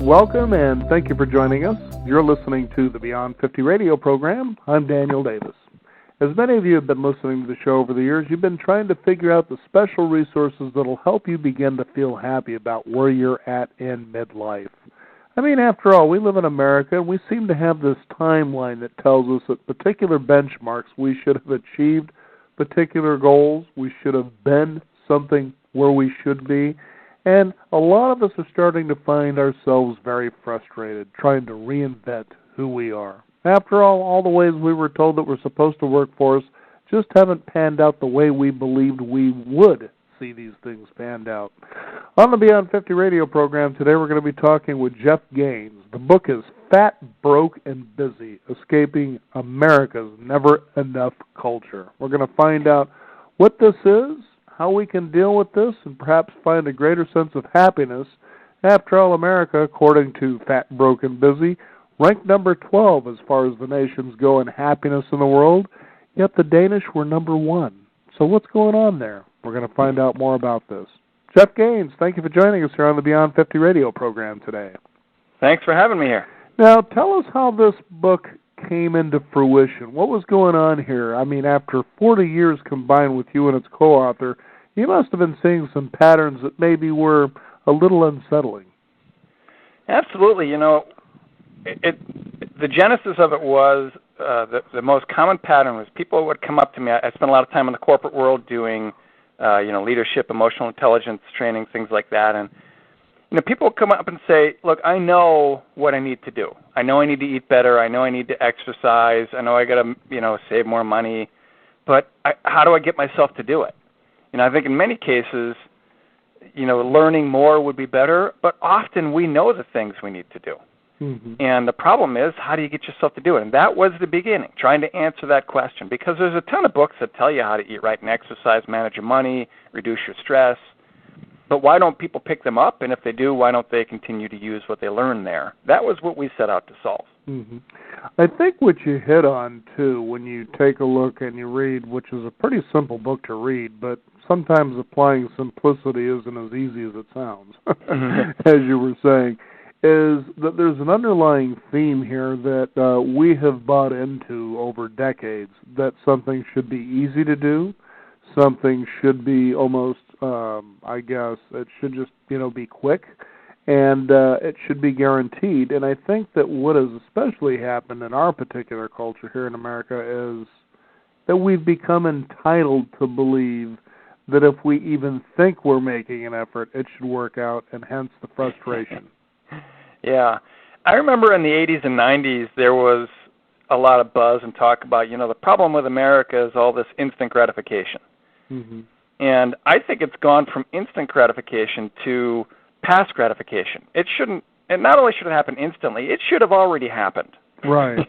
Welcome and thank you for joining us. You're listening to the Beyond 50 radio program. I'm Daniel Davis. As many of you have been listening to the show over the years, you've been trying to figure out the special resources that will help you begin to feel happy about where you're at in midlife. I mean, after all, we live in America and we seem to have this timeline that tells us at particular benchmarks we should have achieved particular goals, we should have been something where we should be. And a lot of us are starting to find ourselves very frustrated, trying to reinvent who we are. After all the ways we were told that were supposed to work for us just haven't panned out the way we believed we would see these things panned out. On the Beyond 50 radio program today, we're going to be talking with Jeff Gaines. The book is Fat, Broke, and Busy, Escaping America's Never-Enough Culture. We're going to find out what this is, how we can deal with this, and perhaps find a greater sense of happiness. After all, America, according to Fat, Broke, and Busy, ranked number 12 as far as the nations go in happiness in the world, yet the Danish were number 1. So what's going on there? We're going to find out more about this. Jeff Gaines, thank you for joining us here on the Beyond 50 radio program today. Thanks for having me here. Now, tell us how this book came into fruition. What was going on here? I mean, after 40 years combined with you and its co-author, you must have been seeing some patterns that maybe were a little unsettling. Absolutely. You know, the genesis of it was the most common pattern was people would come up to me. I spent a lot of time in the corporate world doing, leadership, emotional intelligence training, things like that. And, people would come up and say, look, I know what I need to do. I know I need to eat better. I know I need to exercise. I know I got to, save more money. But how do I get myself to do it? I think in many cases, learning more would be better. But often we know the things we need to do. Mm-hmm. And the problem is, how do you get yourself to do it? And that was the beginning, trying to answer that question. Because there's a ton of books that tell you how to eat right and exercise, manage your money, reduce your stress. But why don't people pick them up? And if they do, why don't they continue to use what they learned there? That was what we set out to solve. Mm-hmm. I think what you hit on, too, when you take a look and you read, which is a pretty simple book to read, but sometimes applying simplicity isn't as easy as it sounds, as you were saying, is that there's an underlying theme here that we have bought into over decades, that something should be easy to do, something should be almost, it should just, be quick, and it should be guaranteed. And I think that what has especially happened in our particular culture here in America is that we've become entitled to believe that if we even think we're making an effort, it should work out, and hence the frustration. Yeah. I remember in the 80s and 90s there was a lot of buzz and talk about, the problem with America is all this instant gratification. Mm-hmm. And I think it's gone from instant gratification to past gratification. It not only should it happen instantly, it should have already happened. Right.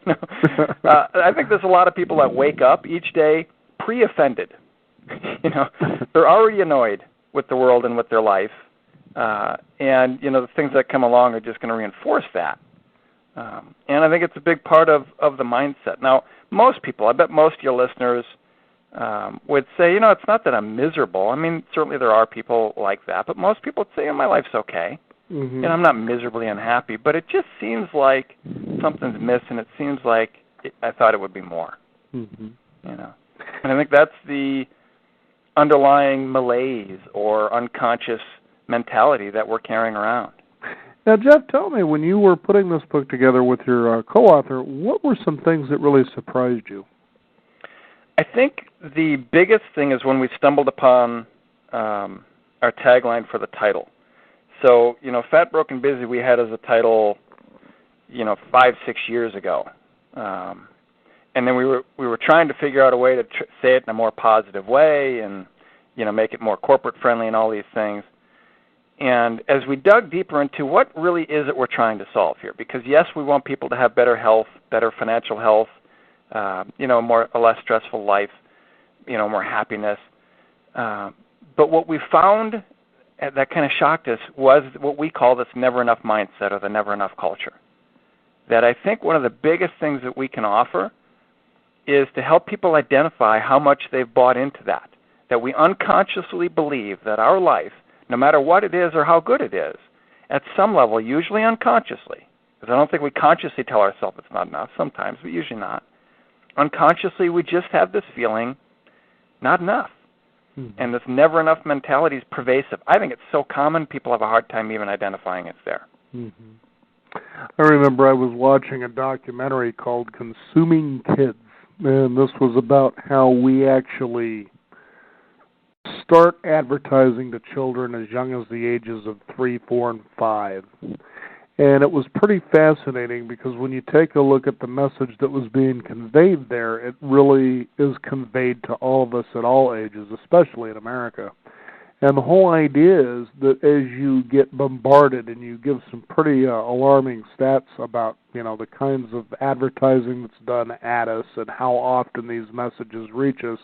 I think there's a lot of people that wake up each day pre-offended. They're already annoyed with the world and with their life. And, the things that come along are just going to reinforce that. And I think it's a big part of the mindset. Now, most people, I bet most of your listeners would say, it's not that I'm miserable. I mean, certainly there are people like that, but most people would say, my life's okay. Mm-hmm. I'm not miserably unhappy, but it just seems like something's missing. It seems like I thought it would be more. Mm-hmm. And I think that's the underlying malaise or unconscious mentality that we're carrying around. Now, Jeff, tell me, when you were putting this book together with your co-author, what were some things that really surprised you? I think the biggest thing is when we stumbled upon our tagline for the title. So, Fat, Broke, and Busy we had as a title, 5-6 years ago. And then we were trying to figure out a way to say it in a more positive way and, make it more corporate friendly and all these things. And as we dug deeper into what really is it we're trying to solve here, because yes, we want people to have better health, better financial health, a less stressful life, more happiness. But what we found that kind of shocked us was what we call this never enough mindset or the never enough culture. That I think one of the biggest things that we can offer is to help people identify how much they've bought into that we unconsciously believe that our life, no matter what it is or how good it is, at some level, usually unconsciously, because I don't think we consciously tell ourselves it's not enough sometimes, but usually not. Unconsciously, we just have this feeling, not enough. Mm-hmm. And this never enough mentality is pervasive. I think it's so common, people have a hard time even identifying it's there. Mm-hmm. I remember I was watching a documentary called Consuming Kids, and this was about how we actually start advertising to children as young as the ages of 3, 4, and 5. And it was pretty fascinating because when you take a look at the message that was being conveyed there, it really is conveyed to all of us at all ages, especially in America. And the whole idea is that as you get bombarded, and you give some pretty alarming stats about, the kinds of advertising that's done at us and how often these messages reach us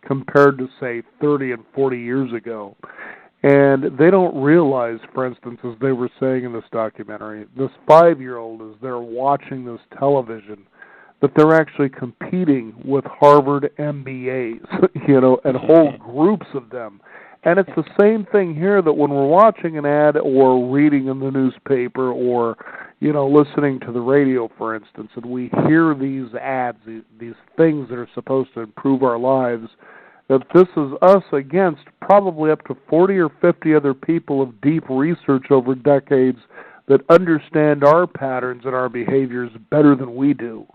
compared to, say, 30 and 40 years ago. And they don't realize, for instance, as they were saying in this documentary, this 5-year-old, as they're watching this television, that they're actually competing with Harvard MBAs, and whole groups of them. And it's the same thing here, that when we're watching an ad or reading in the newspaper or, listening to the radio, for instance, and we hear these ads, these things that are supposed to improve our lives, that this is us against probably up to 40 or 50 other people of deep research over decades that understand our patterns and our behaviors better than we do.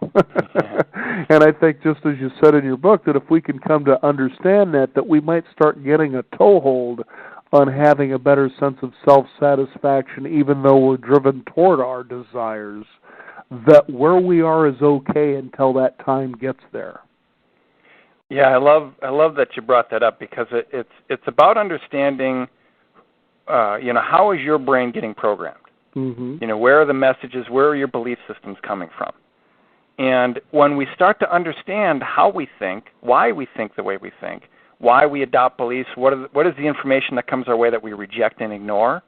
And I think, just as you said in your book, that if we can come to understand that we might start getting a toehold on having a better sense of self-satisfaction, even though we're driven toward our desires, that where we are is okay until that time gets there. Yeah, I love that you brought that up, because it's about understanding, how is your brain getting programmed? Mm-hmm. Where are the messages? Where are your belief systems coming from? And when we start to understand how we think, why we think the way we think, why we adopt beliefs, what is the information that comes our way that we reject and ignore,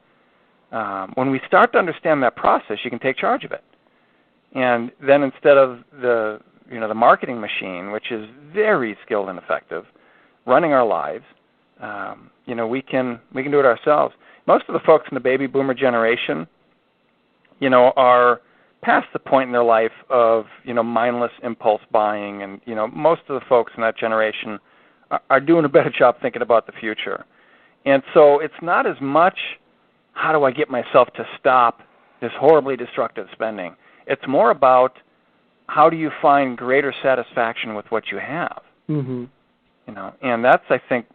when we start to understand that process, you can take charge of it. And then instead of the marketing machine, which is very skilled and effective, running our lives, we can do it ourselves. Most of the folks in the baby boomer generation, are past the point in their life of, mindless impulse buying, and, most of the folks in that generation are doing a better job thinking about the future. And so it's not as much, how do I get myself to stop this horribly destructive spending? It's more about, how do you find greater satisfaction with what you have? Mm-hmm. And that's, I think,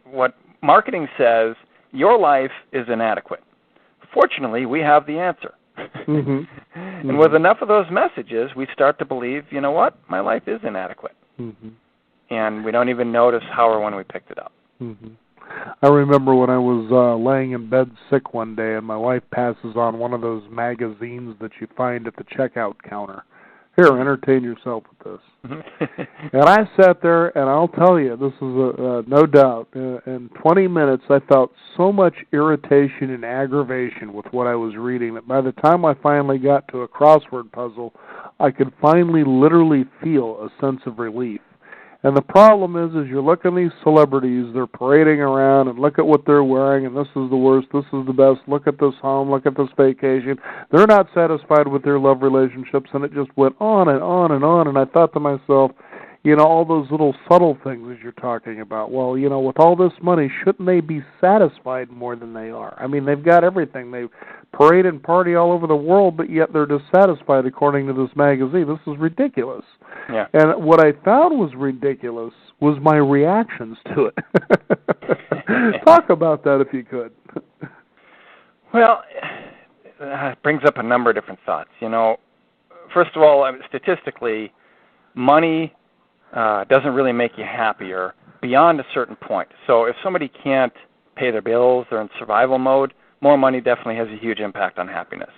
what marketing says. Your life is inadequate. Fortunately, we have the answer. Mm-hmm. And with enough of those messages, we start to believe, my life is inadequate. Mm-hmm. And we don't even notice how or when we picked it up. Mm-hmm. I remember when I was laying in bed sick one day, and my wife passes on one of those magazines that you find at the checkout counter. Here, entertain yourself with this. And I sat there, and I'll tell you, this is no doubt, in 20 minutes I felt so much irritation and aggravation with what I was reading that by the time I finally got to a crossword puzzle, I could finally literally feel a sense of relief. And the problem is you look at these celebrities, they're parading around, and look at what they're wearing, and this is the worst, this is the best, look at this home, look at this vacation. They're not satisfied with their love relationships, and it just went on and on and on, and I thought to myself, all those little subtle things that you're talking about, well, with all this money, shouldn't they be satisfied more than they are? I mean, they've got everything. They parade and party all over the world, but yet they're dissatisfied according to this magazine. This is ridiculous. Yeah. And what I found was ridiculous was my reactions to it. Talk about that if you could. Well, it brings up a number of different thoughts. First of all, statistically, money doesn't really make you happier beyond a certain point. So if somebody can't pay their bills, they're in survival mode, more money definitely has a huge impact on happiness.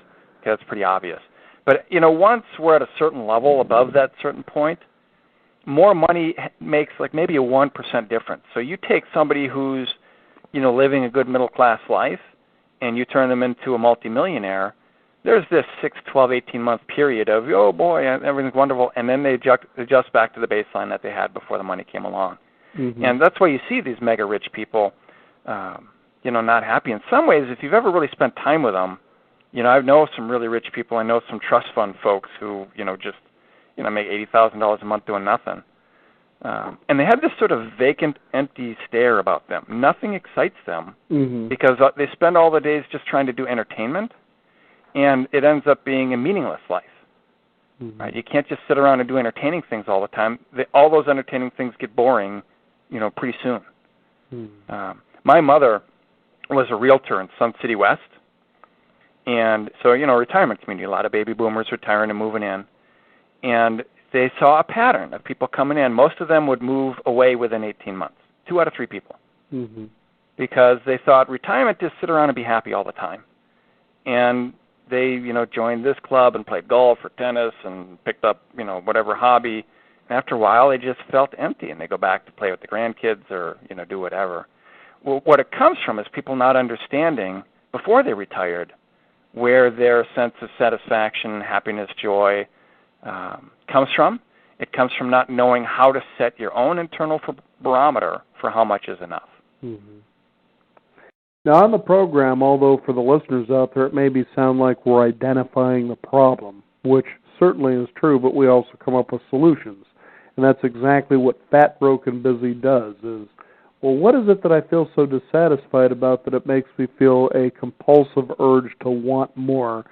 Okay, that's pretty obvious. But, once we're at a certain level above that certain point, more money makes like maybe a 1% difference. So you take somebody who's, living a good middle-class life, and you turn them into a multimillionaire, there's this 6, 12, 18-month period of, oh, boy, everything's wonderful, and then they adjust back to the baseline that they had before the money came along. Mm-hmm. And that's why you see these mega-rich people, not happy. In some ways, if you've ever really spent time with them, I know some really rich people. I know some trust fund folks who, just, make $80,000 a month doing nothing. And they have this sort of vacant, empty stare about them. Nothing excites them because they spend all the days just trying to do entertainment, and it ends up being a meaningless life. Right? You can't just sit around and do entertaining things all the time. All those entertaining things get boring, pretty soon. My mother was a realtor in Sun City West, and so, retirement community, a lot of baby boomers retiring and moving in, and they saw a pattern of people coming in. Most of them would move away within 18 months, 2 out of 3 people, because they thought retirement is sit around and be happy all the time. And they, joined this club and played golf or tennis and picked up, whatever hobby. And after a while, they just felt empty, and they go back to play with the grandkids or, do whatever. Well, what it comes from is people not understanding before they retired where their sense of satisfaction, happiness, joy comes from. It comes from not knowing how to set your own internal barometer for how much is enough. Now, on the program, although for the listeners out there it maybe sound like we're identifying the problem, which certainly is true, but we also come up with solutions. And that's exactly what Fat, Broke, and Busy does is, well, what is it that I feel so dissatisfied about that it makes me feel a compulsive urge to want more,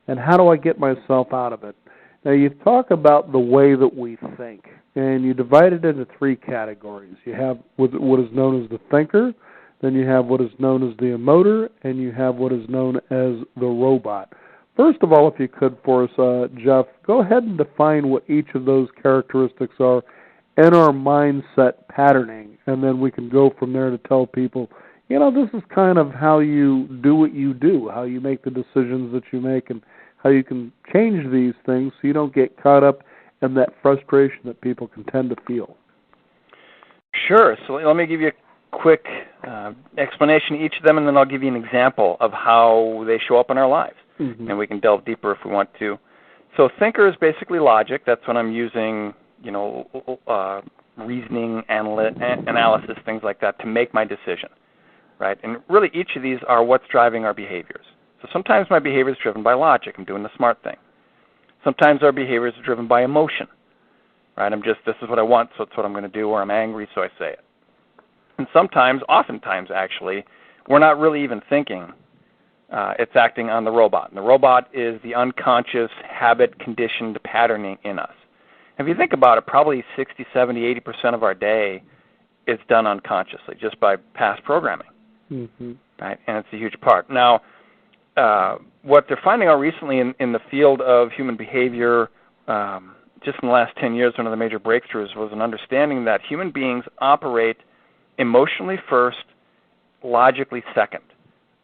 and how do I get myself out of it? Now, you talk about the way that we think, and you divide it into 3 categories. You have what is known as the thinker, then you have what is known as the emoter, and you have what is known as the robot. First of all, if you could for us, Jeff, go ahead and define what each of those characteristics are in our mindset patterning, and then we can go from there to tell people, this is kind of how you do what you do, how you make the decisions that you make, and how you can change these things so you don't get caught up in that frustration that people can tend to feel. Sure. So let me give you a quick explanation of each of them, and then I'll give you an example of how they show up in our lives. And we can delve deeper if we want to. So thinker is basically logic. That's when I'm using, reasoning, analysis, things like that to make my decision, right? And really each of these are what's driving our behaviors. So sometimes my behavior is driven by logic. I'm doing the smart thing. Sometimes our behaviors are driven by emotion, right? This is what I want, so it's what I'm going to do, or I'm angry, so I say it. And oftentimes actually, we're not really even thinking. It's acting on the robot. And the robot is the unconscious, habit-conditioned patterning in us. If you think about it, probably 60, 70, 80% of our day is done unconsciously, just by past programming, right? And it's a huge part. Now, what they're finding out recently in the field of human behavior, just in the last 10 years, one of the major breakthroughs was an understanding that human beings operate emotionally first, logically second.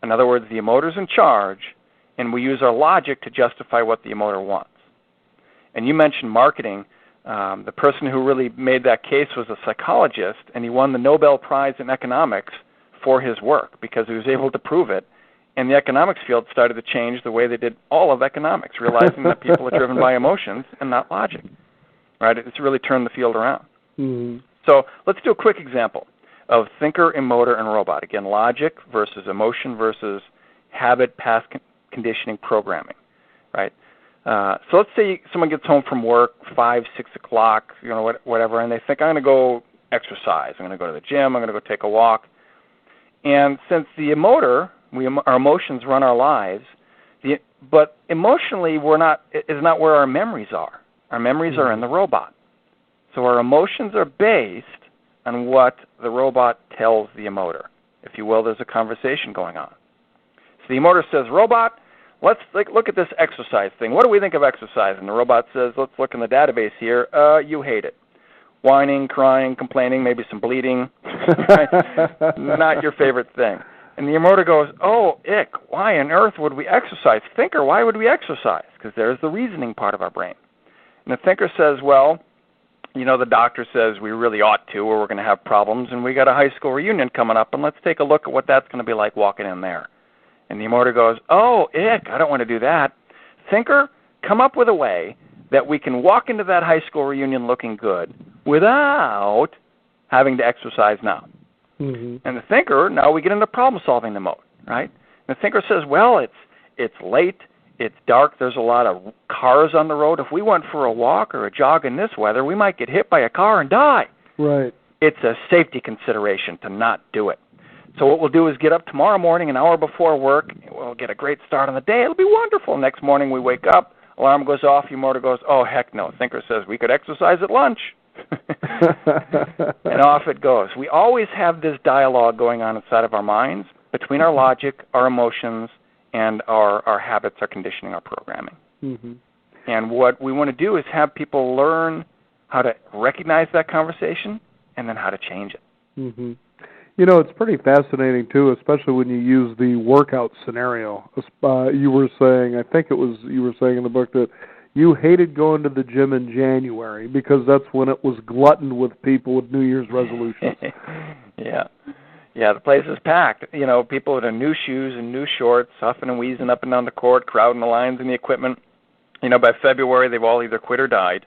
In other words, the emotor's in charge, and we use our logic to justify what the emotor wants. And you mentioned marketing. The person who really made that case was a psychologist, and he won the Nobel Prize in economics for his work because he was able to prove it. And the economics field started to change the way they did all of economics, realizing that people are driven by emotions and not logic. Right? It's really turned the field around. So let's do a quick example of thinker, emoter, and robot. Again, logic versus emotion versus habit, past conditioning, programming. Right? So let's say someone gets home from work, 5, 6 o'clock, whatever, and they think, I'm going to go exercise. I'm going to go to the gym. I'm going to go take a walk. And since the emoter, our emotions run our lives, but emotionally is not where our memories are. Our memories are in the robot. So our emotions are based on what the robot tells the emoter. If you will, there's a conversation going on. So the emoter says, robot, let's look at this exercise thing. What do we think of exercise? And the robot says, let's look in the database here. You hate it. Whining, crying, complaining, maybe some bleeding. Not your favorite thing. And the emoter goes, oh, ick, why on earth would we exercise? Thinker, why would we exercise? Because there's the reasoning part of our brain. And the thinker says, well, the doctor says we really ought to, or we're going to have problems, and we got a high school reunion coming up, and let's take a look at what that's going to be like walking in there. And the emoter goes, oh, ick, I don't want to do that. Thinker, come up with a way that we can walk into that high school reunion looking good without having to exercise now. And the thinker, now we get into problem-solving mode, right? And the thinker says, well, it's late, It's dark. There's a lot of cars on the road. If we went for a walk or a jog in this weather, we might get hit by a car and die. Right. It's a safety consideration to not do it. So what we'll do is get up tomorrow morning an hour before work. We'll get a great start on the day. It'll be wonderful. Next morning we wake up, alarm goes off, your motor goes, oh, heck no. Thinker says we could exercise at lunch. And off it goes. We always have this dialogue going on inside of our minds between our logic, our emotions, and our habits, our conditioning, our programming. Mm-hmm. And what we want to do is have people learn how to recognize that conversation and then how to change it. Mm-hmm. You know, it's pretty fascinating, too, especially when you use the workout scenario. You were saying, I think it was you were saying in the book that you hated going to the gym in January because that's when it was gluttoned with people with New Year's resolutions. Yeah, the place is packed. You know, people with new shoes and new shorts, huffing and wheezing up and down the court, crowding the lines in the equipment. You know, by February, they've all either quit or died.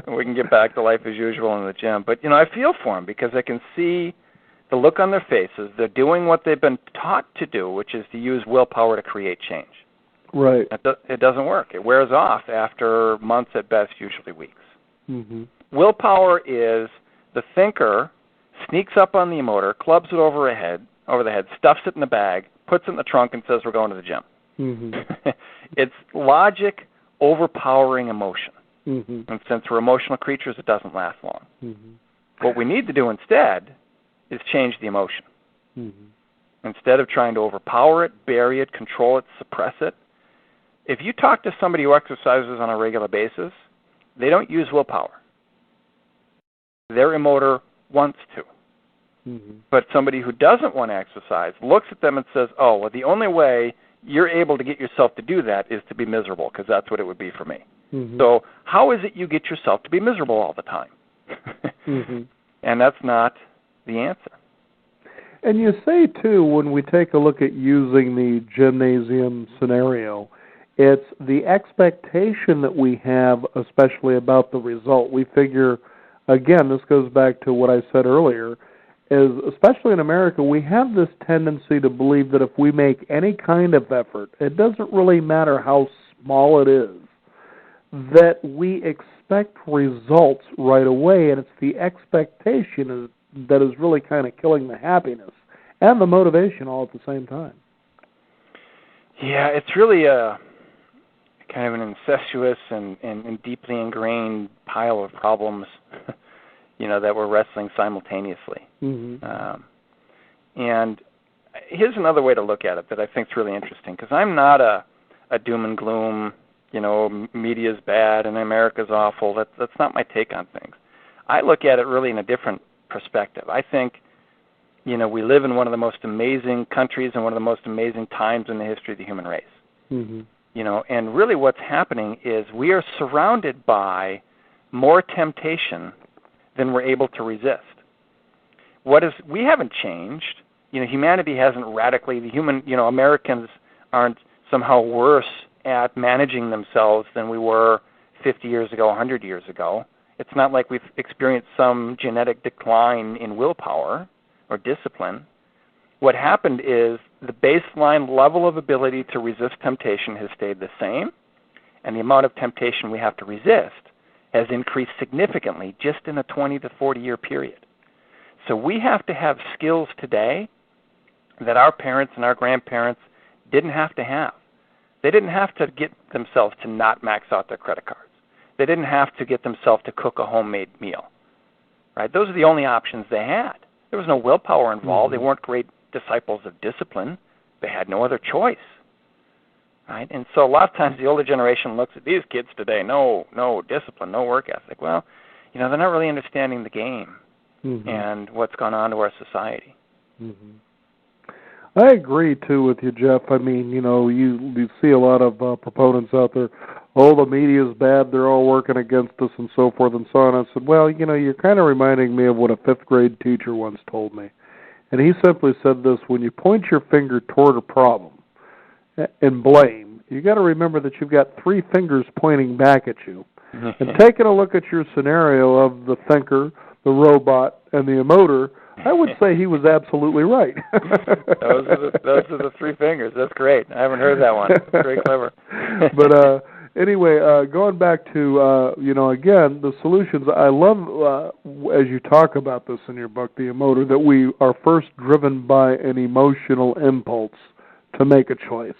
We can get back to life as usual in the gym. But, you know, I feel for them because I can see the look on their faces. They're doing what they've been taught to do, which is to use willpower to create change. Right. It doesn't work. It wears off after months at best, usually weeks. Mm-hmm. Willpower is the thinker sneaks up on the emoter, clubs it over the head, stuffs it in the bag, puts it in the trunk, and says, we're going to the gym. Mm-hmm. It's logic overpowering emotion. Mm-hmm. And since we're emotional creatures, it doesn't last long. Mm-hmm. What we need to do instead is change the emotion. Mm-hmm. Instead of trying to overpower it, bury it, control it, suppress it. If you talk to somebody who exercises on a regular basis, they don't use willpower. Their emoter wants to. Mm-hmm. But somebody who doesn't want to exercise looks at them and says, oh, well, the only way you're able to get yourself to do that is to be miserable, because that's what it would be for me. Mm-hmm. So how is it you get yourself to be miserable all the time? Mm-hmm. And that's not the answer. And you say, too, when we take a look at using the gymnasium scenario, it's the expectation that we have, especially about the result. We figure, again, this goes back to what I said earlier, is especially in America, we have this tendency to believe that if we make any kind of effort, it doesn't really matter how small it is, that we expect results right away, and it's the expectation that is really kind of killing the happiness and the motivation all at the same time. Yeah, it's really a kind of an incestuous and deeply ingrained pile of problems that we're wrestling simultaneously. Mm-hmm. And here's another way to look at it that I think is really interesting, because I'm not a doom and gloom, media's bad and America's awful. That's not my take on things. I look at it really in a different perspective. I think, we live in one of the most amazing countries and one of the most amazing times in the history of the human race. Mm-hmm. And really what's happening is we are surrounded by more temptation than we're able to resist. We haven't changed. Humanity hasn't radically, Americans aren't somehow worse at managing themselves than we were 50 years ago, 100 years ago. It's not like we've experienced some genetic decline in willpower or discipline. What happened is the baseline level of ability to resist temptation has stayed the same, and the amount of temptation we have to resist has increased significantly just in a 20 to 40-year period. So we have to have skills today that our parents and our grandparents didn't have to have. They didn't have to get themselves to not max out their credit cards. They didn't have to get themselves to cook a homemade meal. Right? Those are the only options they had. There was no willpower involved. Mm-hmm. They weren't great disciples of discipline. They had no other choice. Right? And so a lot of times the older generation looks at these kids today, no discipline, no work ethic. Well, they're not really understanding the game mm-hmm. and what's gone on to our society. Mm-hmm. I agree, too, with you, Jeff. I mean, you see a lot of proponents out there, the media's bad, they're all working against us and so forth and so on. I said, well, you're kind of reminding me of what a fifth-grade teacher once told me. And he simply said this: when you point your finger toward a problem and blame, you got to remember that you've got three fingers pointing back at you. And taking a look at your scenario of the thinker, the robot, and the emoter, I would say he was absolutely right. those are the three fingers. That's great. I haven't heard that one. That's very clever. But anyway, going back to again, the solutions. I love as you talk about this in your book, The Emoter, that we are first driven by an emotional impulse to make a choice.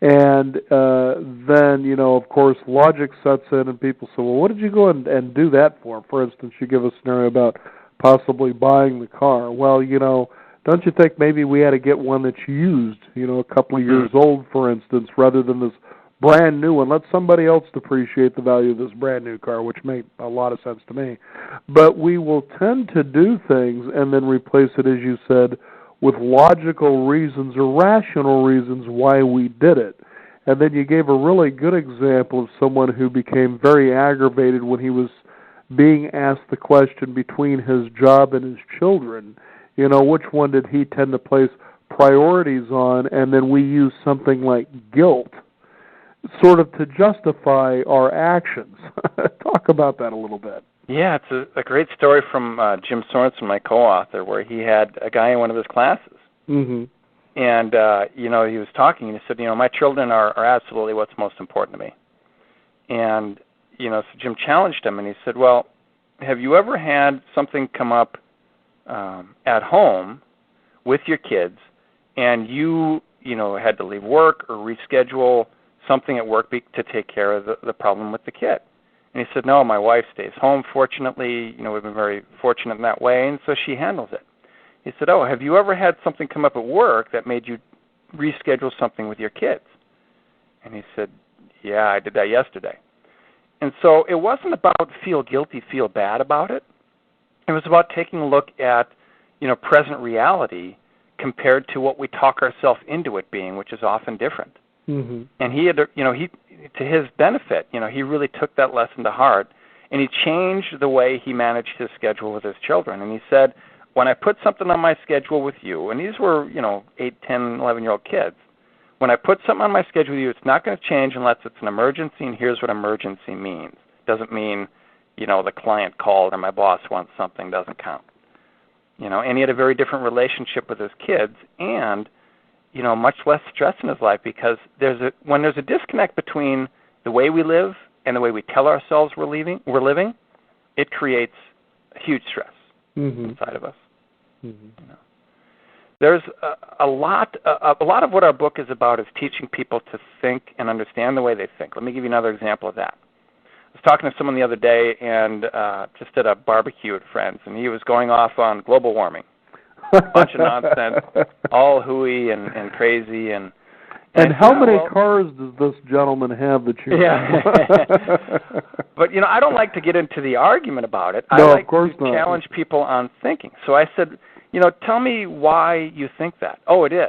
And then, of course, logic sets in and people say, well, what did you go and do that for? For instance, you give a scenario about possibly buying the car. Well, don't you think maybe we had to get one that's used, a couple of years old, for instance, rather than this brand new one? Let somebody else depreciate the value of this brand new car, which made a lot of sense to me. But we will tend to do things and then replace it, as you said, with logical reasons or rational reasons why we did it. And then you gave a really good example of someone who became very aggravated when he was being asked the question between his job and his children. Which one did he tend to place priorities on? And then we use something like guilt sort of to justify our actions. Talk about that a little bit. Yeah, it's a great story from Jim Sorensen, my co-author, where he had a guy in one of his classes. Mm-hmm. And, he was talking, and he said, my children are absolutely what's most important to me. And, so Jim challenged him, and he said, well, have you ever had something come up at home with your kids, and you had to leave work or reschedule something at work to take care of the problem with the kid? And he said, no, my wife stays home, fortunately. We've been very fortunate in that way, and so she handles it. He said, oh, have you ever had something come up at work that made you reschedule something with your kids? And he said, yeah, I did that yesterday. And so it wasn't about feel guilty, feel bad about it. It was about taking a look at, present reality compared to what we talk ourselves into it being, which is often different. Mm-hmm. And he had, to his benefit, he really took that lesson to heart, and he changed the way he managed his schedule with his children. And he said, when I put something on my schedule with you, and these were, 8, 10, 11-year-old kids, when I put something on my schedule with you, it's not going to change unless it's an emergency, and here's what emergency means. Doesn't mean, the client called or my boss wants something, doesn't count. And he had a very different relationship with his kids, and much less stress in his life, because when there's a disconnect between the way we live and the way we tell ourselves we're living, it creates huge stress inside of us. Mm-hmm. There's a lot of what our book is about is teaching people to think and understand the way they think. Let me give you another example of that. I was talking to someone the other day, and just at a barbecue at friends, and he was going off on global warming. A bunch of nonsense, all hooey and crazy. And how many cars does this gentleman have that you Yeah. But, I don't like to get into the argument about it. No, I like of course to not. challenge people on thinking. So I said, tell me why you think that. Oh, it is.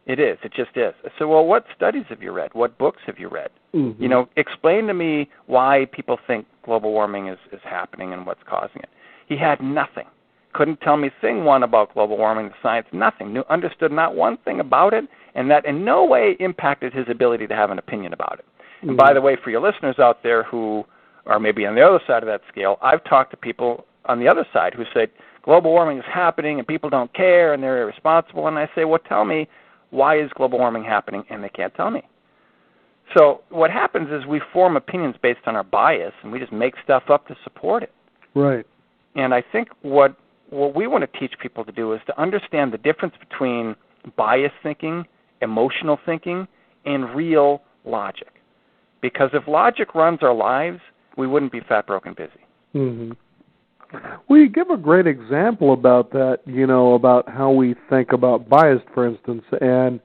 It is. It just is. I said, well, what studies have you read? What books have you read? Mm-hmm. Explain to me why people think global warming is happening and what's causing it. He had nothing. Couldn't tell me thing one about global warming, the science, nothing. Understood not one thing about it, and that in no way impacted his ability to have an opinion about it. Mm-hmm. And by the way, for your listeners out there who are maybe on the other side of that scale, I've talked to people on the other side who say global warming is happening and people don't care and they're irresponsible. And I say, well, tell me, why is global warming happening? And they can't tell me. So what happens is we form opinions based on our bias, and we just make stuff up to support it. Right. And I think what we want to teach people to do is to understand the difference between bias thinking, emotional thinking, and real logic. Because if logic runs our lives, we wouldn't be fat, broken, busy. Mm-hmm. Well, you give a great example about that, about how we think about bias, for instance. And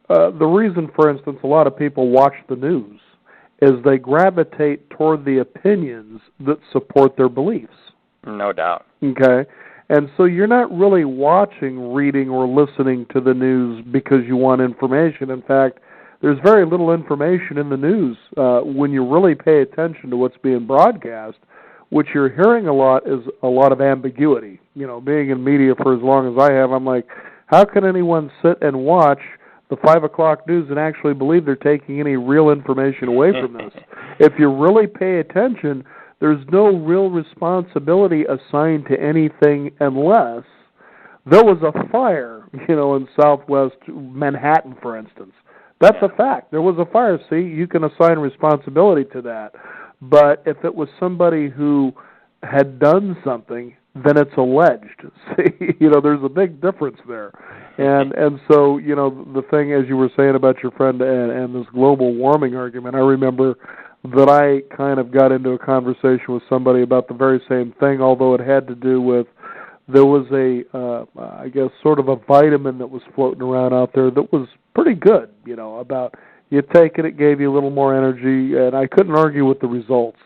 the reason, for instance, a lot of people watch the news is they gravitate toward the opinions that support their beliefs. No doubt. Okay? And so you're not really watching, reading, or listening to the news because you want information. In fact, there's very little information in the news when you really pay attention to what's being broadcast. What you're hearing a lot is a lot of ambiguity. Being in media for as long as I have, I'm like, how can anyone sit and watch the 5 o'clock news and actually believe they're taking any real information away from this? If you really pay attention, there's no real responsibility assigned to anything unless There was a fire, in southwest Manhattan, for instance. That's a fact. There was a fire. See, you can assign responsibility to that. But if it was somebody who had done something, then it's alleged. See, there's a big difference there. And so, the thing, as you were saying about your friend and this global warming argument, I remember that I kind of got into a conversation with somebody about the very same thing, although it had to do with, there was I guess, sort of a vitamin that was floating around out there that was pretty good, about you take it gave you a little more energy, and I couldn't argue with the results.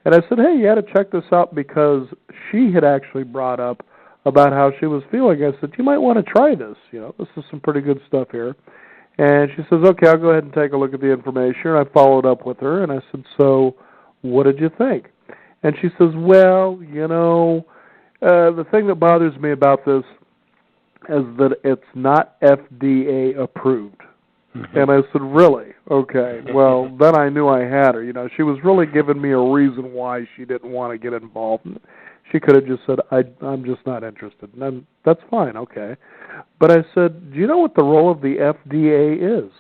And I said, hey, you got to check this out, because she had actually brought up about how she was feeling. I said, you might want to try this. This is some pretty good stuff here. And she says, okay, I'll go ahead and take a look at the information. And I followed up with her, and I said, so what did you think? And she says, well, the thing that bothers me about this is that it's not FDA approved. Mm-hmm. And I said, really? Okay. Well, then I knew I had her. She was really giving me a reason why she didn't want to get involved. She could have just said, I'm just not interested. And then that's fine, okay. But I said, do you know what the role of the FDA is?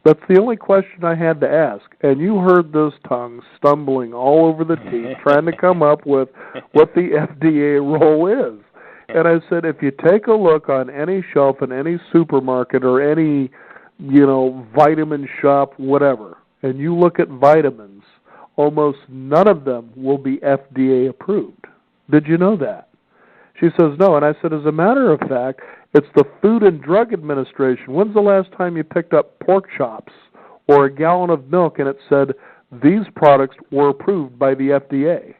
That's the only question I had to ask. And you heard this tongue stumbling all over the teeth, trying to come up with what the FDA role is. And I said, if you take a look on any shelf in any supermarket or any, vitamin shop, whatever, and you look at vitamins, almost none of them will be FDA approved. Did you know that? She says, no. And I said, as a matter of fact, it's the Food and Drug Administration. When's the last time you picked up pork chops or a gallon of milk and it said, these products were approved by the FDA?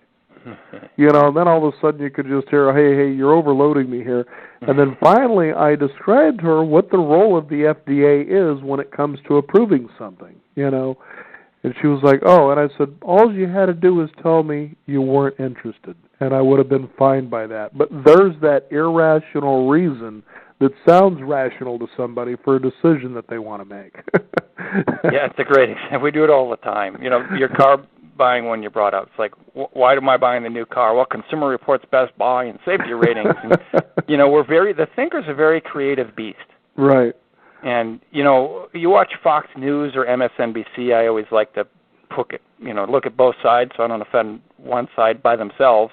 And then all of a sudden you could just hear, hey, you're overloading me here. And then finally I described to her what the role of the FDA is when it comes to approving something, And she was like, oh, and I said, all you had to do was tell me you weren't interested, and I would have been fine by that. But there's that irrational reason that sounds rational to somebody for a decision that they want to make. Yeah, it's a great example. We do it all the time. Your car buying one you brought up. It's like, why am I buying the new car? Well, Consumer Reports Best Buy and safety ratings. And, the thinkers are a very creative beast. Right. And, you watch Fox News or MSNBC, I always like to look at both sides so I don't offend one side by themselves.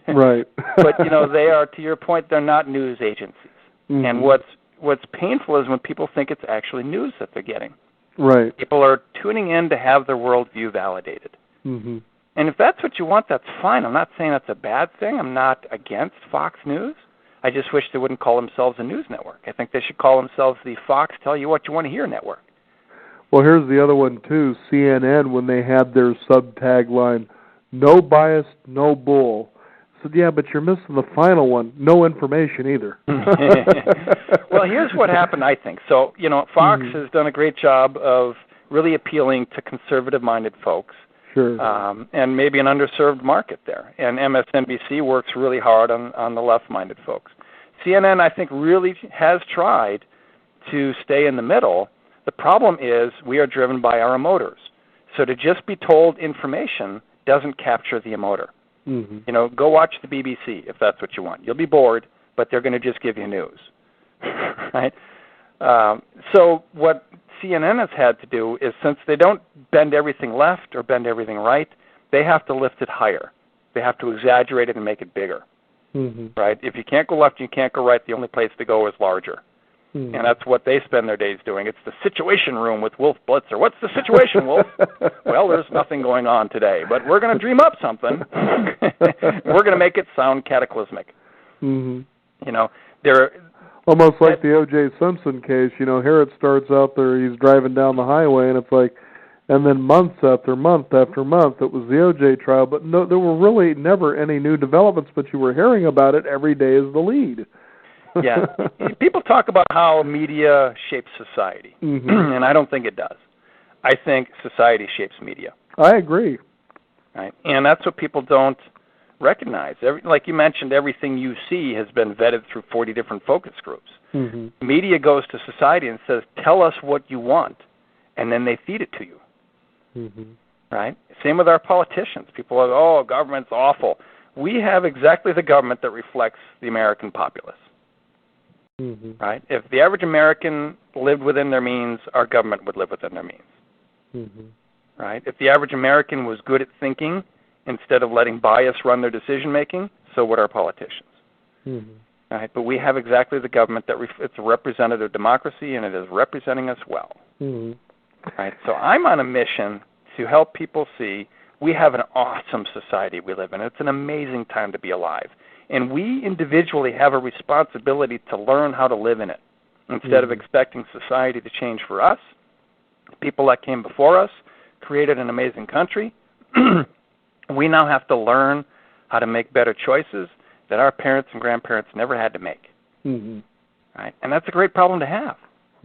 Right. But, they are, to your point, they're not news agencies. Mm-hmm. And what's painful is when people think it's actually news that they're getting. Right. People are tuning in to have their worldview validated. Mm-hmm. And if that's what you want, that's fine. I'm not saying that's a bad thing. I'm not against Fox News. I just wish they wouldn't call themselves a news network. I think they should call themselves the Fox Tell You What You Want to Hear network. Well, here's the other one, too. CNN, when they had their sub-tagline, no bias, no bull. I said, yeah, but you're missing the final one, no information either. Well, here's what happened, I think. So, Fox has done a great job of really appealing to conservative-minded folks. Sure. And maybe an underserved market there. And MSNBC works really hard on the left-minded folks. CNN, I think, really has tried to stay in the middle. The problem is we are driven by our emoters. So to just be told information doesn't capture the emoter. Mm-hmm. Go watch the BBC if that's what you want. You'll be bored, but they're going to just give you news. Right? So what CNN has had to do is, since they don't bend everything left or bend everything right, they have to lift it higher. They have to exaggerate it and make it bigger. Mm-hmm. Right? If you can't go left and you can't go right, the only place to go is larger. Mm-hmm. And that's what they spend their days doing. It's the Situation Room with Wolf Blitzer. What's the situation, Wolf? Well, there's nothing going on today, but we're going to dream up something. We're going to make it sound cataclysmic. Mm-hmm. They're almost like the O.J. Simpson case. Here it starts out there, he's driving down the highway, and it's like, and then months after month after month, it was the O.J. trial, but no, there were really never any new developments, but you were hearing about it every day as the lead. Yeah. People talk about how media shapes society, and I don't think it does. I think society shapes media. I agree. Right? And that's what people don't recognize. Like you mentioned, everything you see has been vetted through 40 different focus groups. Mm-hmm. Media goes to society and says, tell us what you want, and then they feed it to you. Mm-hmm. Right? Same with our politicians. People are, oh, government's awful. We have exactly the government that reflects the American populace. Mm-hmm. right? If the average American lived within their means, our government would live within their means, Mm-hmm. right? If the average American was good at thinking instead of letting bias run their decision-making, so would our politicians. Mm-hmm. Right? But we have exactly the government that it's a representative democracy, and it is representing us well. Mm-hmm. Right? So I'm on a mission to help people see we have an awesome society we live in. It's an amazing time to be alive. And we individually have a responsibility to learn how to live in it instead of expecting society to change for us. People that came before us created an amazing country. We now have to learn how to make better choices that our parents and grandparents never had to make. Mm-hmm. Right? And that's a great problem to have.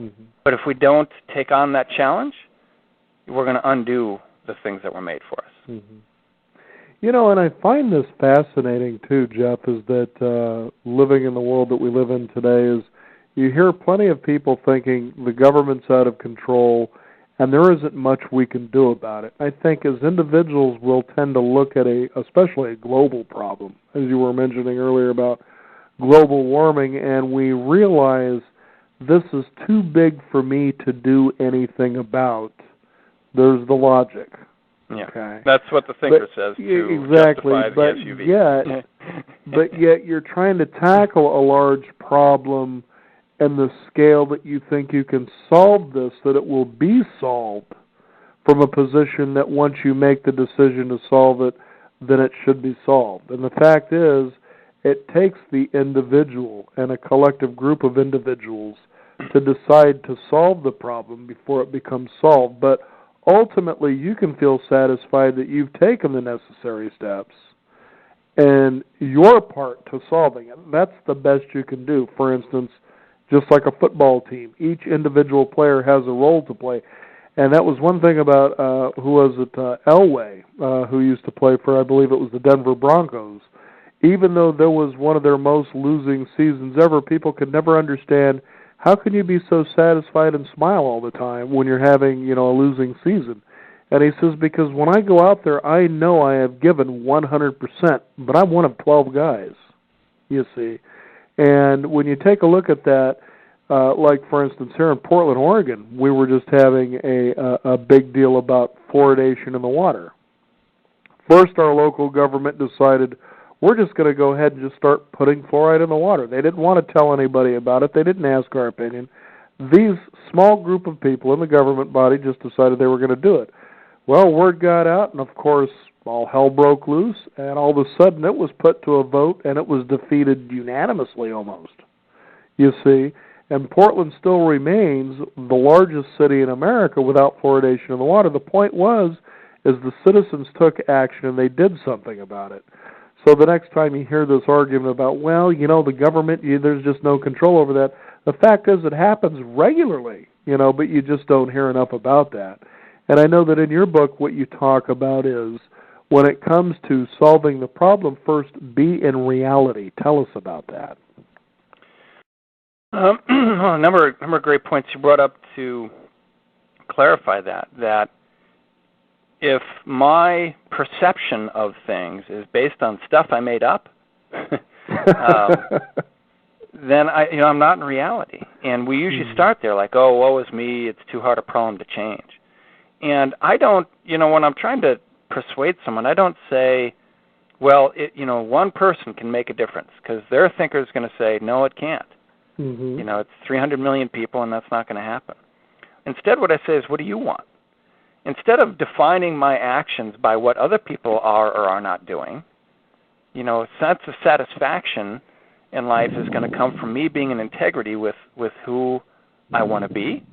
Mm-hmm. But if we don't take on that challenge, we're going to undo the things that were made for us. Mm-hmm. You know, and I find this fascinating too, Jeff, is that living in the world that we live in today is you hear plenty of people thinking the government's out of control and there isn't much we can do about it. I think as individuals we'll tend to look at especially a global problem, as you were mentioning earlier about global warming, and we realize this is too big for me to do anything about. There's the logic. Yeah, okay. That's what the thinker says to exactly, justify the SUV. But yet you're trying to tackle a large problem and the scale that you think you can solve this, that it will be solved from a position that once you make the decision to solve it, then it should be solved. And the fact is, it takes the individual and a collective group of individuals to decide to solve the problem before it becomes solved. But ultimately, you can feel satisfied that you've taken the necessary steps and your part to solving it. That's the best you can do. For instance, just like a football team, each individual player has a role to play. And that was one thing about, Elway, who used to play for, I believe it was the Denver Broncos. Even though there was one of their most losing seasons ever, people could never understand how can you be so satisfied and smile all the time when you're having, a losing season. And he says, because when I go out there, I know I have given 100%, but I'm one of 12 guys, you see. And when you take a look at that, like, for instance, here in Portland, Oregon, we were just having a big deal about fluoridation in the water. First, our local government decided, we're just going to go ahead and just start putting fluoride in the water. They didn't want to tell anybody about it. They didn't ask our opinion. These small group of people in the government body just decided they were going to do it. Well, word got out, and of course, all hell broke loose, and all of a sudden it was put to a vote, and it was defeated unanimously almost, you see. And Portland still remains the largest city in America without fluoridation in the water. The point is the citizens took action, and they did something about it. So the next time you hear this argument about, well, the government, there's just no control over that, the fact is it happens regularly, but you just don't hear enough about that. And I know that in your book what you talk about is when it comes to solving the problem, first be in reality. Tell us about that. A number of great points you brought up to clarify that if my perception of things is based on stuff I made up, then I'm not in reality. And we usually start there like, oh, woe is me, it's too hard a problem to change. And I don't, when I'm trying to persuade someone, I don't say, well, one person can make a difference, because their thinker is going to say, no, it can't. Mm-hmm. It's 300 million people, and that's not going to happen. Instead, what I say is, what do you want? Instead of defining my actions by what other people are or are not doing, a sense of satisfaction in life is going to come from me being in integrity with who I want to be.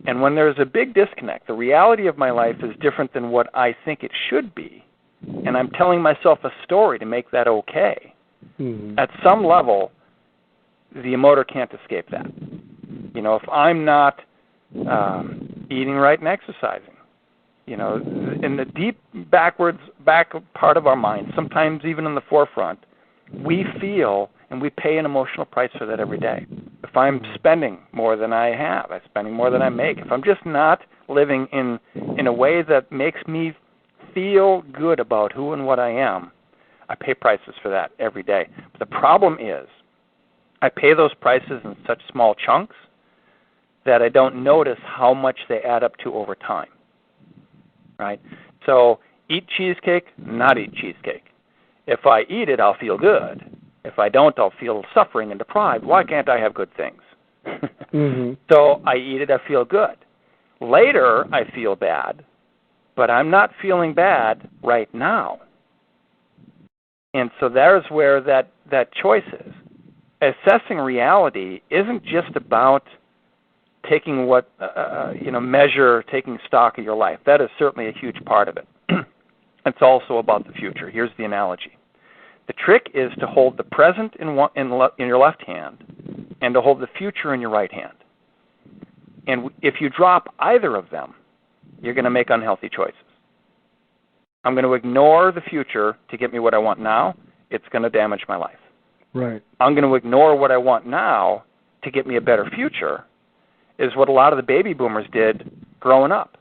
And when there's a big disconnect, the reality of my life is different than what I think it should be, and I'm telling myself a story to make that okay, at some level, the emoter can't escape that. If I'm not eating right and exercising, in the deep back part of our mind, sometimes even in the forefront, we feel and we pay an emotional price for that every day. If I'm spending more than I have, I'm spending more than I make. If I'm just not living in a way that makes me feel good about who and what I am, I pay prices for that every day. But the problem is I pay those prices in such small chunks that I don't notice how much they add up to over time, right? So eat cheesecake, not eat cheesecake. If I eat it, I'll feel good. If I don't, I'll feel suffering and deprived. Why can't I have good things? So I eat it, I feel good. Later, I feel bad, but I'm not feeling bad right now. And so there's where that choice is. Assessing reality isn't just about taking taking stock of your life. That is certainly a huge part of it. It's also about the future. Here's the analogy. The trick is to hold the present in your left hand and to hold the future in your right hand. And if you drop either of them, you're going to make unhealthy choices. I'm going to ignore the future to get me what I want now. It's going to damage my life. Right. I'm going to ignore what I want now to get me a better future, is what a lot of the baby boomers did growing up.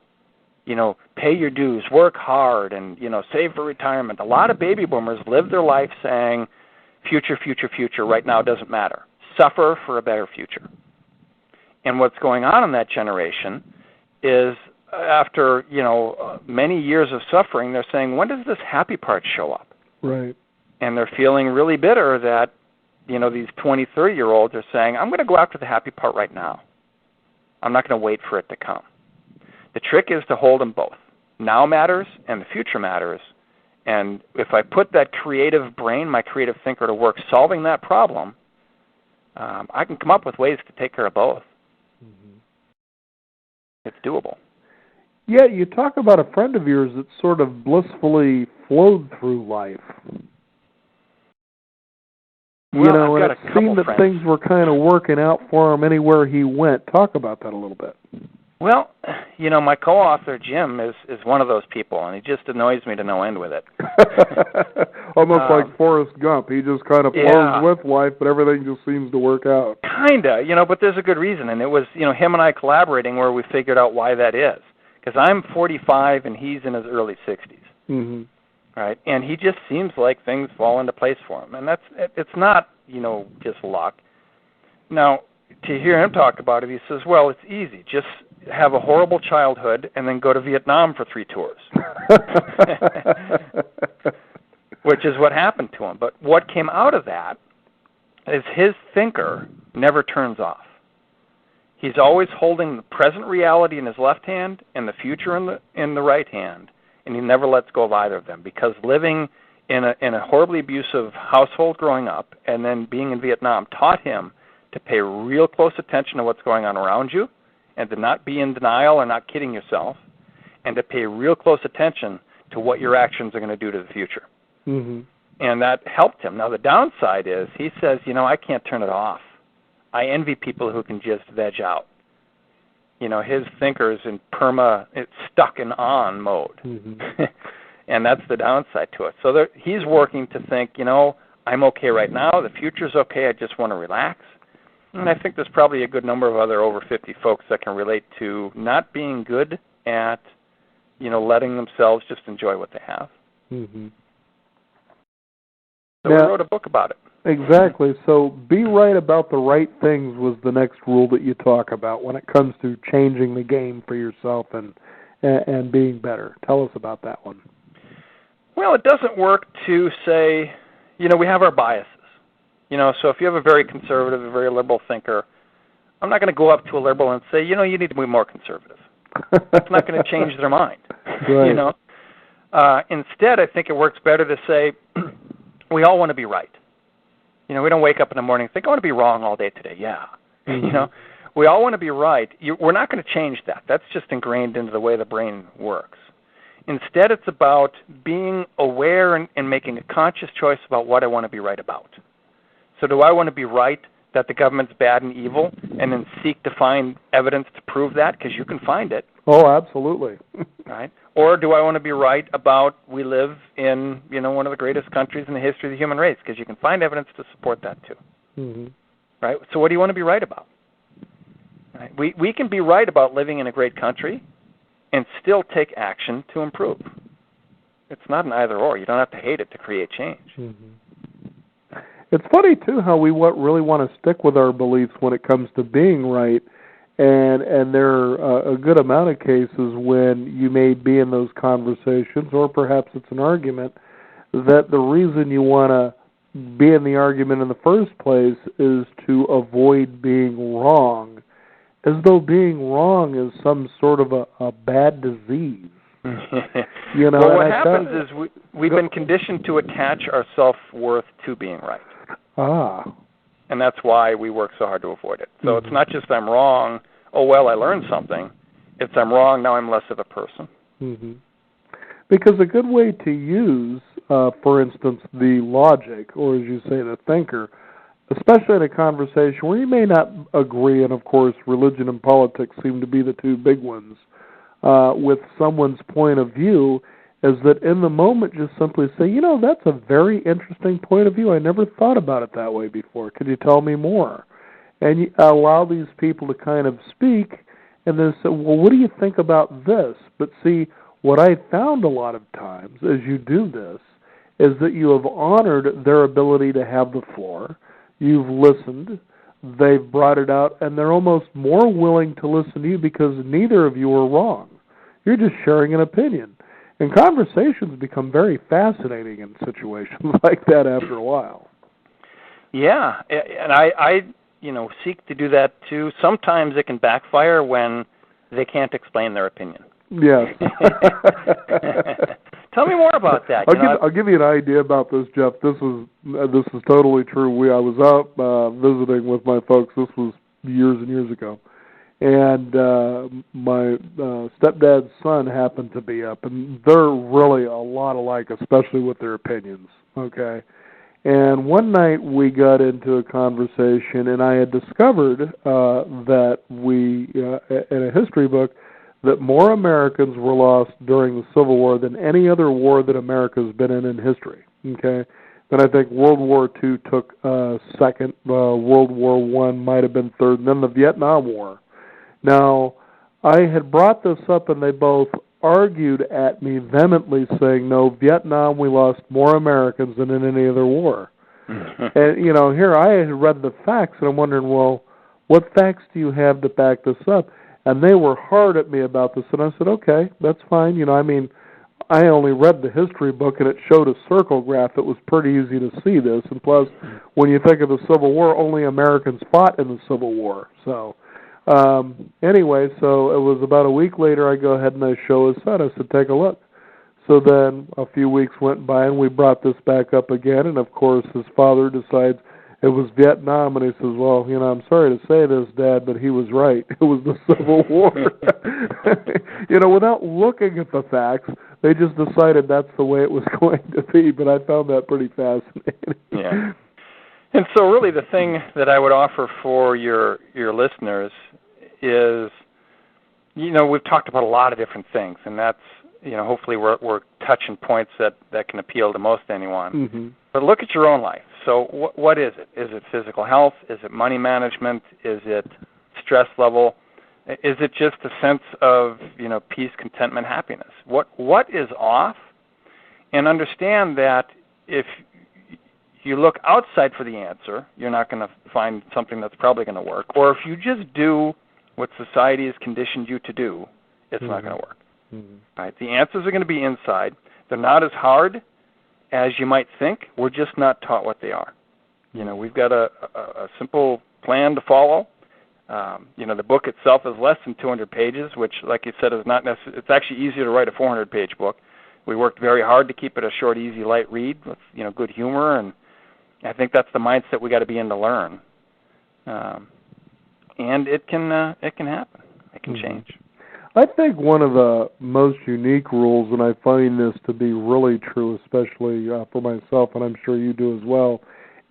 Pay your dues, work hard, and, save for retirement. A lot of baby boomers live their life saying, future, future, future, right now doesn't matter. Suffer for a better future. And what's going on in that generation is after, many years of suffering, they're saying, when does this happy part show up? Right. And they're feeling really bitter that, these 20, 30-year-olds are saying, I'm going to go after the happy part right now. I'm not going to wait for it to come. The trick is to hold them both. Now matters and the future matters. And if I put that creative brain, my creative thinker, to work solving that problem, I can come up with ways to take care of both. It's doable. Yeah, you talk about a friend of yours that sort of blissfully flowed through life. Well, and it seemed that things were kind of working out for him anywhere he went. Talk about that a little bit. Well, my co-author, Jim, is one of those people, and he just annoys me to no end with it. Almost like Forrest Gump. He just kind of flows with life, but everything just seems to work out. Kinda, but there's a good reason, and it was, him and I collaborating where we figured out why that is. Because I'm 45 and he's in his early 60s. Mm-hmm. Right? And he just seems like things fall into place for him. And it's not, just luck. Now, to hear him talk about it, he says, well, it's easy. Just have a horrible childhood and then go to Vietnam for 3 tours. Which is what happened to him. But what came out of that is his thinker never turns off. He's always holding the present reality in his left hand and the future in the right hand, and he never lets go of either of them, because living in a horribly abusive household growing up and then being in Vietnam taught him to pay real close attention to what's going on around you and to not be in denial or not kidding yourself, and to pay real close attention to what your actions are going to do to the future. Mm-hmm. And that helped him. Now, the downside is he says, I can't turn it off. I envy people who can just veg out. His thinker's in it's stuck in on mode. Mm-hmm. And that's the downside to it. So he's working to think, I'm okay right now. The future's okay. I just want to relax. And I think there's probably a good number of other over 50 folks that can relate to not being good at, letting themselves just enjoy what they have. Mm-hmm. So we wrote a book about it. Exactly. So be right about the right things was the next rule that you talk about when it comes to changing the game for yourself and being better. Tell us about that one. Well, it doesn't work to say, we have our biases. So if you have a very conservative, a very liberal thinker, I'm not going to go up to a liberal and say, you need to be more conservative. That's not going to change their mind. Right. Instead, I think it works better to say, we all want to be right. We don't wake up in the morning and think, I want to be wrong all day today. Yeah. Mm-hmm. We all want to be right. We're not going to change that. That's just ingrained into the way the brain works. Instead, it's about being aware and making a conscious choice about what I want to be right about. So do I want to be right that the government's bad and evil and then seek to find evidence to prove that? Because you can find it. Oh, absolutely. Right? Or do I want to be right about we live in, one of the greatest countries in the history of the human race? Because you can find evidence to support that too. Mm-hmm. Right? So what do you want to be right about? Right? We can be right about living in a great country and still take action to improve. It's not an either or. You don't have to hate it to create change. Mm-hmm. It's funny, too, how we really want to stick with our beliefs when it comes to being right, and there are a good amount of cases when you may be in those conversations, or perhaps it's an argument, that the reason you want to be in the argument in the first place is to avoid being wrong, as though being wrong is some sort of a bad disease. You know, well, what happens is we've been conditioned to attach our self-worth to being right. Ah. And that's why we work so hard to avoid it. So it's not just I'm wrong, oh, well, I learned something. It's I'm wrong, now I'm less of a person. Mm-hmm. Because a good way to use, for instance, the logic, or as you say, the thinker, especially in a conversation where you may not agree, and of course religion and politics seem to be the two big ones, with someone's point of view, is that in the moment just simply say, you know, that's a very interesting point of view. I never thought about it that way before. Could you tell me more? And you allow these people to kind of speak, and then say, well, what do you think about this? But see, what I found a lot of times as you do this is that you have honored their ability to have the floor. You've listened. They've brought it out, and they're almost more willing to listen to you because neither of you are wrong. You're just sharing an opinion. And conversations become very fascinating in situations like that after a while. Yeah, and I seek to do that too. Sometimes it can backfire when they can't explain their opinion. Yes. Tell me more about that. I'll give you an idea about this, Jeff. This is totally true. I was out visiting with my folks. This was years and years ago. And my stepdad's son happened to be up, and they're really a lot alike, especially with their opinions, okay? And one night we got into a conversation, and I had discovered that in a history book, that more Americans were lost during the Civil War than any other war that America's been in history, okay? Then I think World War II took second, World War I might have been third, and then the Vietnam War. Now, I had brought this up, and they both argued at me vehemently, saying, no, Vietnam, we lost more Americans than in any other war. And, here I had read the facts, and I'm wondering, well, what facts do you have to back this up? And they were hard at me about this, and I said, okay, that's fine. I only read the history book, and it showed a circle graph. It was pretty easy to see this. And plus, when you think of the Civil War, only Americans fought in the Civil War. So anyway, so it was about a week later, I go ahead and I show his son. I said, take a look. So then a few weeks went by, and we brought this back up again, and of course his father decides it was Vietnam, and he says, well, I'm sorry to say this, Dad, but he was right. It was the Civil War. Without looking at the facts, they just decided that's the way it was going to be, but I found that pretty fascinating. Yeah. And so really the thing that I would offer for your listeners is, we've talked about a lot of different things, and that's, hopefully we're touching points that can appeal to most anyone. Mm-hmm. But look at your own life. So what is it? Is it physical health? Is it money management? Is it stress level? Is it just a sense of, peace, contentment, happiness? What is off? And understand that if you look outside for the answer, you're not going to find something that's probably going to work. Or if you just do what society has conditioned you to do, it's not going to work. Mm-hmm. Right? The answers are going to be inside. They're not as hard as you might think. We're just not taught what they are. We've got a simple plan to follow. The book itself is less than 200 pages, which, like you said, is not necessary. It's actually easier to write a 400-page book. We worked very hard to keep it a short, easy, light read with, good humor, and I think that's the mindset we got to be in to learn. And it can happen. It can change. I think one of the most unique rules, and I find this to be really true, especially for myself, and I'm sure you do as well,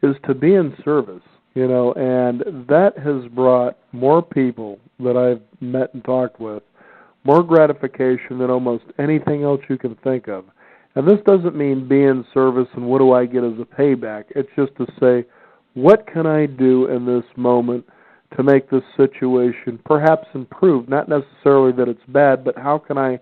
is to be in service, and that has brought more people that I've met and talked with, more gratification than almost anything else you can think of. And this doesn't mean be in service and what do I get as a payback. It's just to say, what can I do in this moment to make this situation perhaps improve? Not necessarily that it's bad, but how can I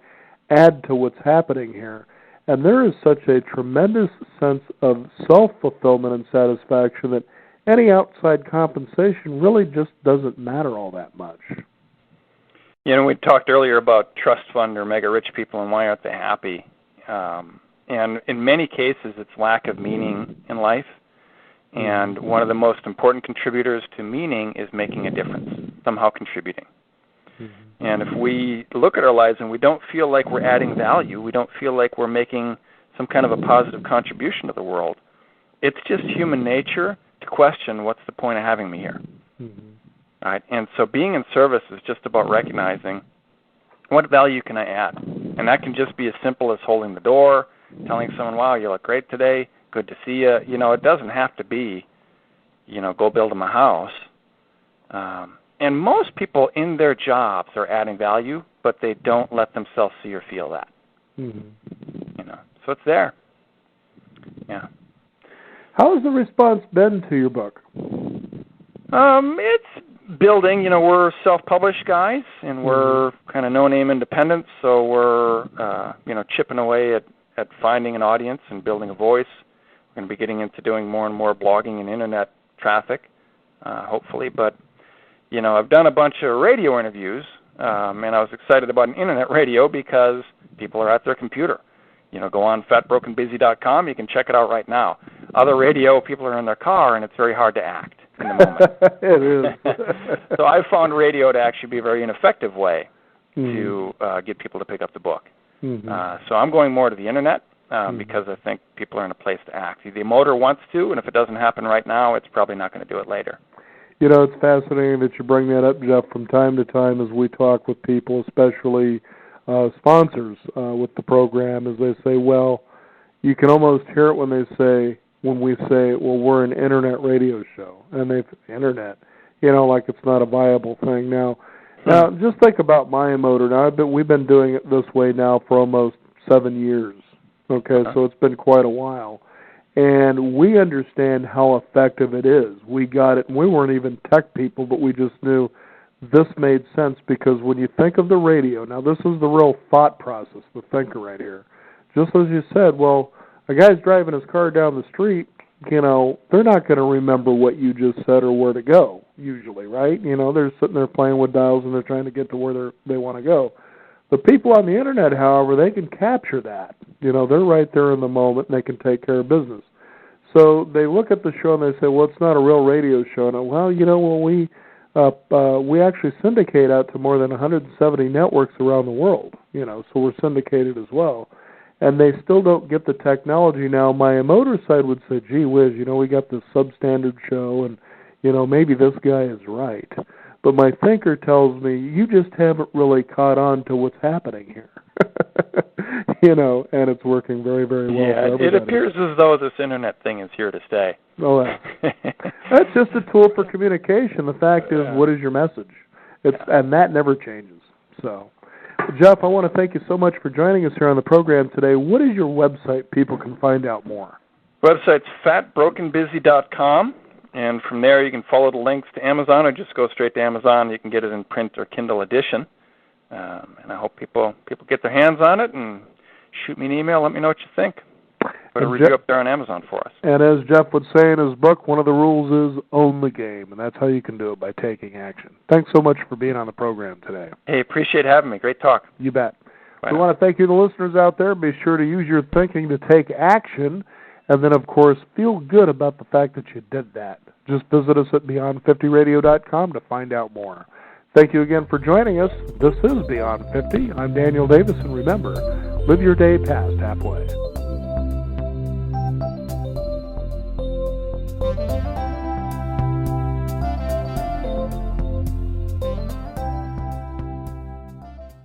add to what's happening here? And there is such a tremendous sense of self-fulfillment and satisfaction that any outside compensation really just doesn't matter all that much. You know, we talked earlier about trust fund or mega rich people and why aren't they happy. And in many cases, it's lack of meaning in life. And one of the most important contributors to meaning is making a difference, somehow contributing. Mm-hmm. And if we look at our lives and we don't feel like we're adding value, we don't feel like we're making some kind of a positive contribution to the world, it's just human nature to question, what's the point of having me here? Mm-hmm. All right? And so being in service is just about recognizing, what value can I add? And that can just be as simple as holding the door, telling someone, wow, you look great today, good to see you. You know, it doesn't have to be, you know, go build them a house. And most people in their jobs are adding value, but they don't let themselves see or feel that. Mm-hmm. You know, so it's there. Yeah. How has the response been to your book? It's building. You know, we're self-published guys, and we're kind of no-name independents, so we're, you know, chipping away at finding an audience and building a voice. We're going to be getting into doing more and more blogging and internet traffic, hopefully. But, you know, I've done a bunch of radio interviews, and I was excited about an internet radio because people are at their computer. You know, go on fatbrokenbusy.com. You can check it out right now. Other radio, people are in their car, and it's very hard to act in the moment. It is. So I found radio to actually be a very ineffective way to get people to pick up the book. Mm-hmm. So I'm going more to the internet because I think people are in a place to act. The motor wants to, and if it doesn't happen right now, it's probably not going to do it later. You know, it's fascinating that you bring that up, Jeff, from time to time as we talk with people, especially sponsors with the program, as they say, well, you can almost hear it when we say, well, we're an internet radio show, and internet, you know, like it's not a viable thing. Now, just think about my motor. Now, we've been doing it this way now for almost 7 years. Okay, so it's been quite a while. And we understand how effective it is. We got it, and we weren't even tech people, but we just knew this made sense because when you think of the radio, now this is the real thought process, the thinker right here. Just as you said, well, a guy's driving his car down the street, you know, they're not going to remember what you just said or where to go, usually, right? You know, they're sitting there playing with dials and they're trying to get to where they want to go. The people on the internet, however, they can capture that. You know, they're right there in the moment and they can take care of business. So they look at the show and they say, well, it's not a real radio show. And well, you know, we actually syndicate out to more than 170 networks around the world, you know, so we're syndicated as well. And they still don't get the technology. Now, my motor side would say, gee whiz, you know, we got this substandard show, and, you know, maybe this guy is right. But my thinker tells me, you just haven't really caught on to what's happening here. You know, and it's working very, very well for everybody. It appears as though this internet thing is here to stay. Oh, that's just a tool for communication. The fact is, what is your message? And that never changes. So, Jeff, I want to thank you so much for joining us here on the program today. What is your website people can find out more? Website's fatbrokenbusy.com, and from there you can follow the links to Amazon or just go straight to Amazon. You can get it in print or Kindle edition. And I hope people get their hands on it and shoot me an email. Let me know what you think. Put a review up there on Amazon for us. And as Jeff would say in his book, one of the rules is own the game, and that's how you can do it, by taking action. Thanks so much for being on the program today. Hey, appreciate having me. Great talk. You bet. We want to thank you, the listeners out there. Be sure to use your thinking to take action, and then, of course, feel good about the fact that you did that. Just visit us at Beyond50Radio.com to find out more. Thank you again for joining us. This is Beyond 50. I'm Daniel Davis, and remember, live your day past halfway.